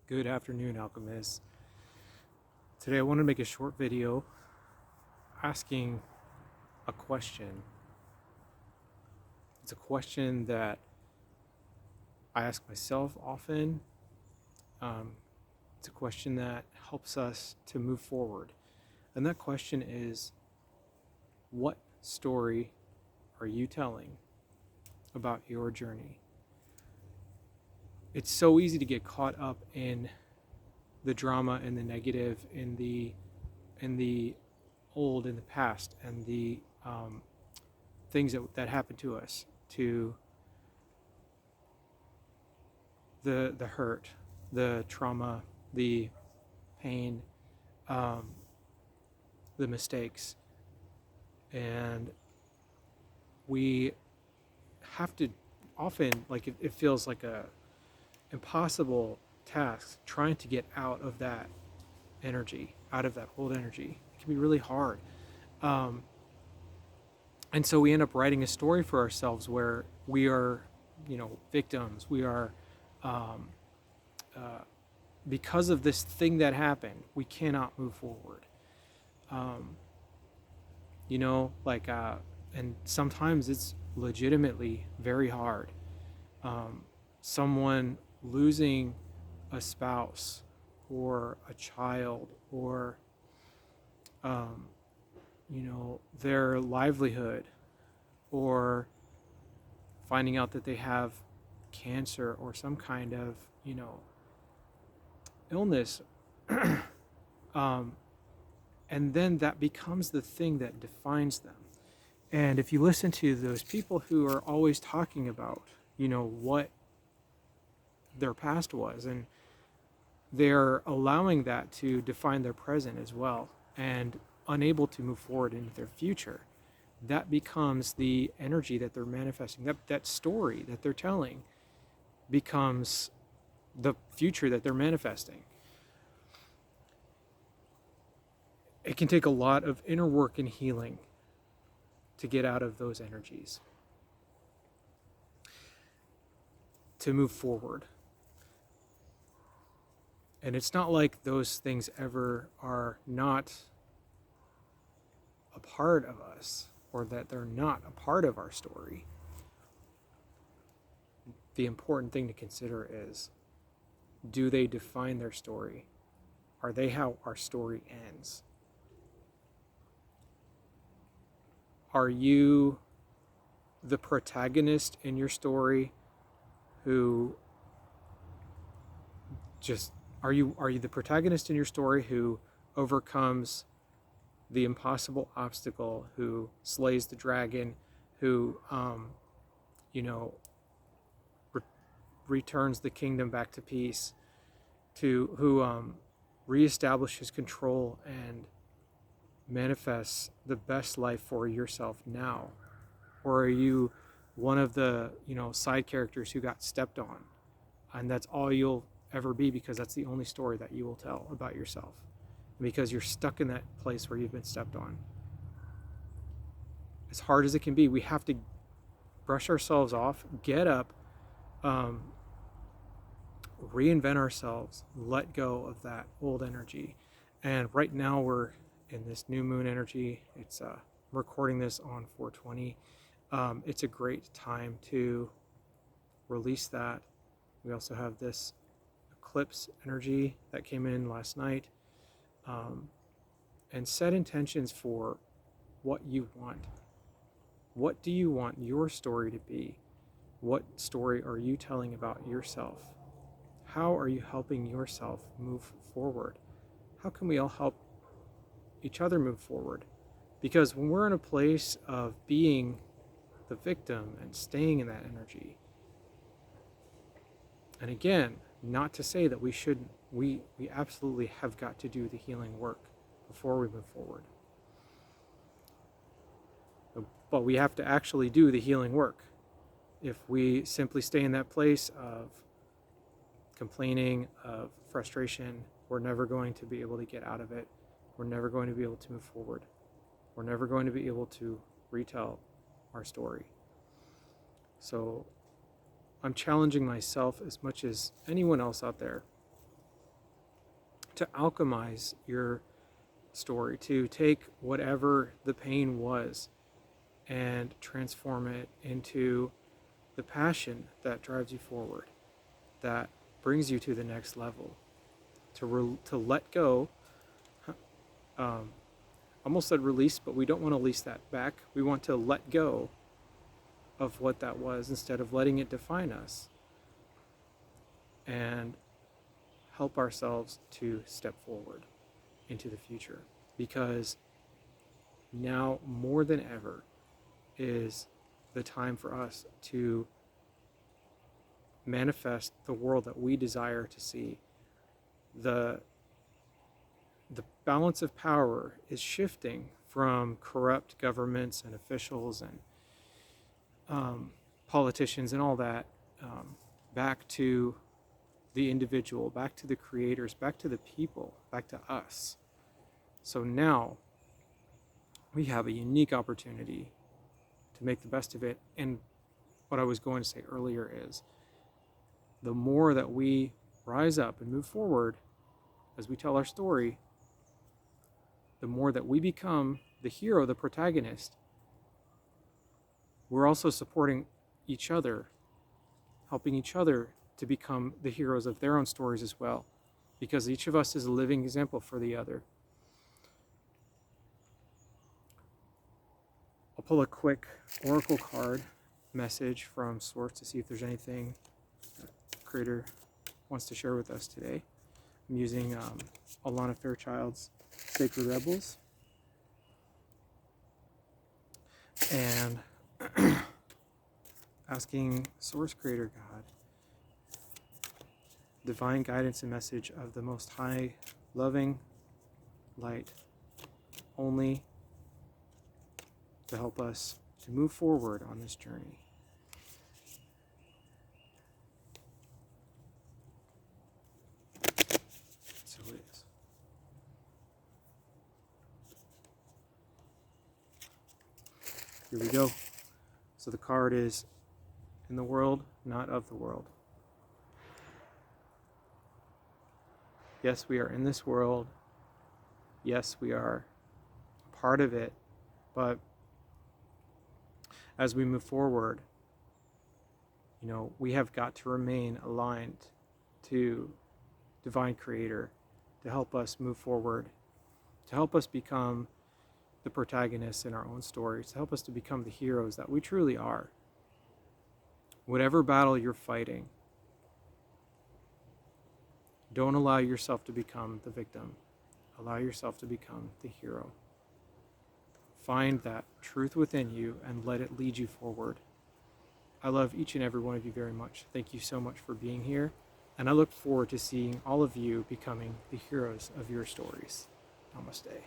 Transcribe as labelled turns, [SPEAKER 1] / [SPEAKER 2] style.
[SPEAKER 1] Good afternoon, alchemists. Today I want to make a short video asking a question. It's a question that I ask myself often. It's a question that helps us to move forward. And that question is, what story are you telling about your journey? It's so easy to get caught up in the drama and the negative, in the old, in the past, and the things that happened to us, to the hurt, the trauma, the pain, um, the mistakes, and we have to often, like, it feels like a impossible task trying to get out of that energy, out of that old energy. It can be really hard. Um, and so we end up writing a story for ourselves where we are, victims. We are, um, uh, because of this thing that happened, we cannot move forward. Um, like, and sometimes it's legitimately very hard. Someone losing a spouse or a child, or um, their livelihood, or finding out that they have cancer or some kind of illness. um, and then that becomes the thing that defines them. And if you listen to those people who are always talking about what their past was, and they're allowing that to define their present as well, and unable to move forward into their future, that becomes the energy that they're manifesting. That story that they're telling becomes the future that they're manifesting. It can take a lot of inner work and healing to get out of those energies, to move forward. And it's not like those things ever are not a part of us, or that they're not a part of our story. The important thing to consider is, do they define their story? Are they how our story ends? Are you the protagonist in your story who just are you the protagonist in your story who overcomes the impossible obstacle, who slays the dragon, who re- returns the kingdom back to peace, to who reestablishes control and manifests the best life for yourself now? Or are you one of the side characters who got stepped on, and that's all you'll ever be, because that's the only story that you will tell about yourself, because you're stuck in that place where you've been stepped on? As hard as it can be, we have to brush ourselves off, get up, reinvent ourselves, let go of that old energy. And right now we're in this new moon energy. It's I'm recording this on 420. It's a great time to release that. We also have this eclipse energy that came in last night, and set intentions for what you want. What do you want your story to be? What story are you telling about yourself? How are you helping yourself move forward? How can we all help each other move forward? Because when we're in a place of being the victim and staying in that energy, and again, not to say that we absolutely have got to do the healing work before we move forward, but we have to actually do the healing work. If we simply stay in that place of complaining, of frustration, we're never going to be able to get out of it. We're never going to be able to move forward. We're never going to be able to retell our story. So I'm challenging myself as much as anyone else out there to alchemize your story, to take whatever the pain was and transform it into the passion that drives you forward, that brings you to the next level, to let go. Almost said release, but we don't want to release that back. We want to let go of what that was instead of letting it define us, and help ourselves to step forward into the future. Because now more than ever is the time for us to manifest the world that we desire to see. The balance of power is shifting from corrupt governments and officials and politicians and all that, back to the individual, back to the creators, back to the people, back to us. So now we have a unique opportunity to make the best of it. And what I was going to say earlier is, the more that we rise up and move forward as we tell our story, the more that we become the hero, the protagonist, we're also supporting each other, helping each other to become the heroes of their own stories as well, because each of us is a living example for the other. I'll pull a quick oracle card message from Source to see if there's anything that the creator wants to share with us today. I'm using Alana Fairchild's Sacred Rebels. And asking Source Creator God, divine guidance and message of the Most High, loving light only, to help us to move forward on this journey. So it is. Here we go. So the card is, in the world, not of the world. Yes, we are in this world. Yes, we are a part of it. But as we move forward, we have got to remain aligned to Divine Creator to help us move forward, to help us become the protagonists in our own stories, to help us to become the heroes that we truly are. Whatever battle you're fighting, don't allow yourself to become the victim. Allow yourself to become the hero. Find that truth within you and let it lead you forward. I love each and every one of you very much. Thank you so much for being here. And I look forward to seeing all of you becoming the heroes of your stories. Namaste.